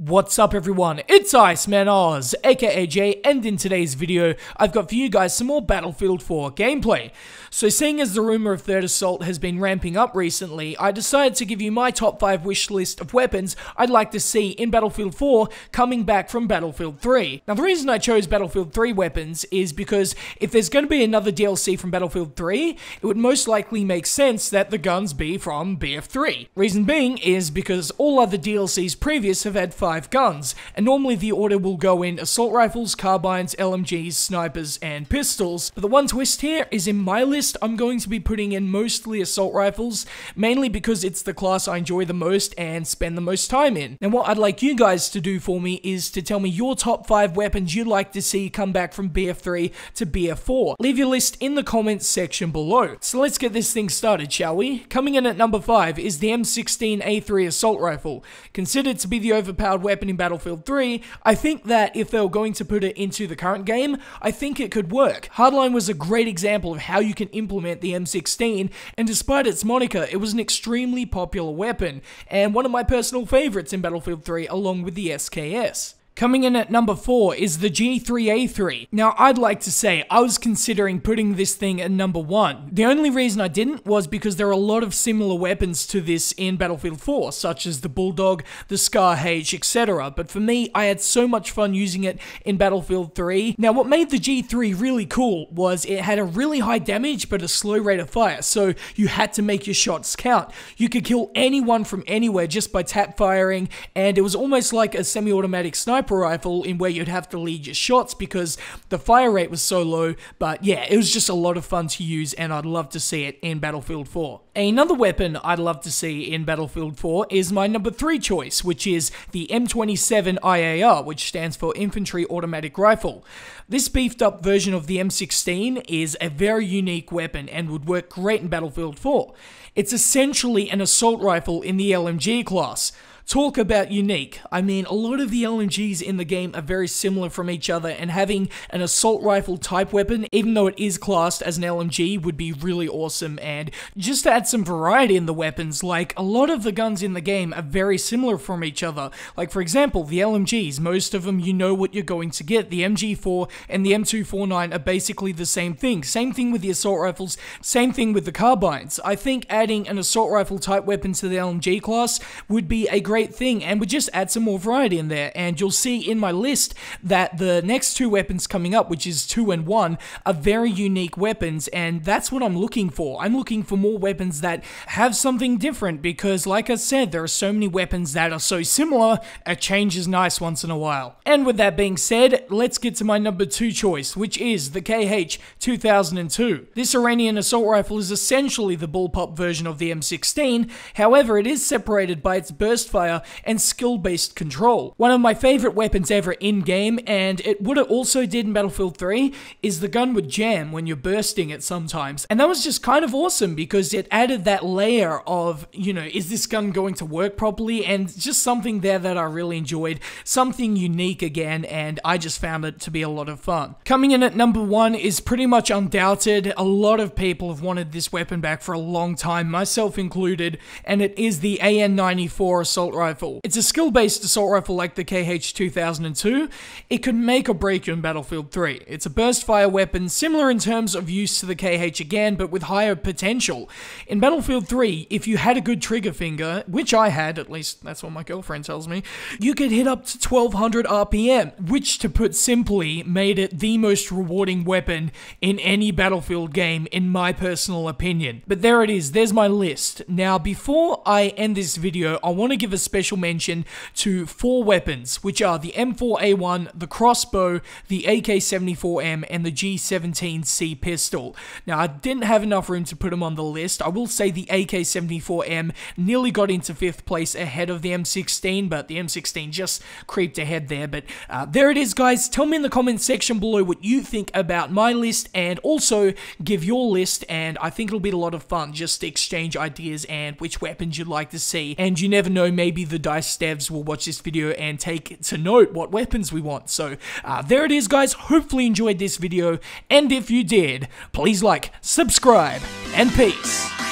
What's up everyone, it's Iceman Oz, aka Jay, and in today's video, I've got for you guys some more Battlefield 4 gameplay. So seeing as the rumor of Third Assault has been ramping up recently, I decided to give you my top 5 wish list of weapons I'd like to see in Battlefield 4 coming back from Battlefield 3. Now the reason I chose Battlefield 3 weapons is because if there's going to be another DLC from Battlefield 3, it would most likely make sense that the guns be from BF3. Reason being is because all other DLCs previous have had 5 guns, and normally the order will go in assault rifles, carbines, LMGs, snipers, and pistols. But the one twist here is in my list, I'm going to be putting in mostly assault rifles, mainly because it's the class I enjoy the most and spend the most time in. And what I'd like you guys to do for me is to tell me your top 5 weapons you'd like to see come back from BF3 to BF4. Leave your list in the comments section below. So let's get this thing started, shall we? Coming in at number 5 is the M27-IAR assault rifle. Considered to be the overpowered weapon in Battlefield 3, I think that if they were going to put it into the current game, I think it could work. Hardline was a great example of how you can implement the M16, and despite its moniker, it was an extremely popular weapon, and one of my personal favorites in Battlefield 3 along with the SKS. Coming in at number 4 is the G3A3. Now, I'd like to say I was considering putting this thing at number 1. The only reason I didn't was because there are a lot of similar weapons to this in Battlefield 4, such as the Bulldog, the Scar H, etc. But for me, I had so much fun using it in Battlefield 3. Now, what made the G3 really cool was it had a really high damage but a slow rate of fire, so you had to make your shots count. You could kill anyone from anywhere just by tap firing, and it was almost like a semi-automatic sniper rifle in where you'd have to lead your shots because the fire rate was so low. But yeah, it was just a lot of fun to use, and I'd love to see it in Battlefield 4. Another weapon I'd love to see in Battlefield 4 is my number 3 choice, which is the M27-IAR, which stands for Infantry Automatic Rifle. This beefed up version of the M16 is a very unique weapon and would work great in Battlefield 4. It's essentially an assault rifle in the LMG class. Talk about unique. I mean, a lot of the LMGs in the game are very similar from each other, and having an assault rifle type weapon, even though it is classed as an LMG, would be really awesome. And just to add some variety in the weapons, like a lot of the guns in the game are very similar from each other. Like for example, the LMGs, most of them you know what you're going to get. The MG4 and the M249 are basically the same thing. Same thing with the assault rifles, same thing with the carbines. I think adding an assault rifle type weapon to the LMG class would be a great thing and would just add some more variety in there. And you'll see in my list that the next 2 weapons coming up, which is 2 and 1, are very unique weapons, and that's what I'm looking for. I'm looking for more weapons that have something different because, like I said, there are so many weapons that are so similar, a change is nice once in a while. And with that being said, let's get to my number 2 choice, which is the KH-2002. This Iranian assault rifle is essentially the bullpup version of the M16, however it is separated by its burst fire and skill-based control. One of my favorite weapons ever in-game, and what it also did in Battlefield 3, is the gun would jam when you're bursting it sometimes. And that was just kind of awesome because it added that layer of, you know, is this gun going to work properly? And just something there that I really enjoyed. Something unique again, and I just found it to be a lot of fun. Coming in at number 1 is pretty much undoubted. A lot of people have wanted this weapon back for a long time, myself included, and it is the AN-94 assault rifle. It's a skill-based assault rifle like the KH-2002. It could make or break you in Battlefield 3. It's a burst fire weapon, similar in terms of use to the KH again, but with higher potential. In Battlefield 3, if you had a good trigger finger, which I had, at least that's what my girlfriend tells me, you could hit up to 1200 RPM, which, to put simply, made it the most rewarding weapon in any Battlefield game, in my personal opinion. But there it is, there's my list. Now, before I end this video, I want to give a special mention to 4 weapons, which are the M4A1, the crossbow, the AK-74M, and the G17C pistol. Now, I didn't have enough room to put them on the list. I will say the AK-74M nearly got into 5th place ahead of the M16, but the M16 just creeped ahead there. But there it is, guys. Tell me in the comments section below what you think about my list, and also give your list, and I think it'll be a lot of fun just to exchange ideas and which weapons you'd like to see. And you never know, maybe the DICE devs will watch this video and take to note what weapons we want. So there it is, guys. Hopefully enjoyed this video, and if you did, please like, subscribe, and peace.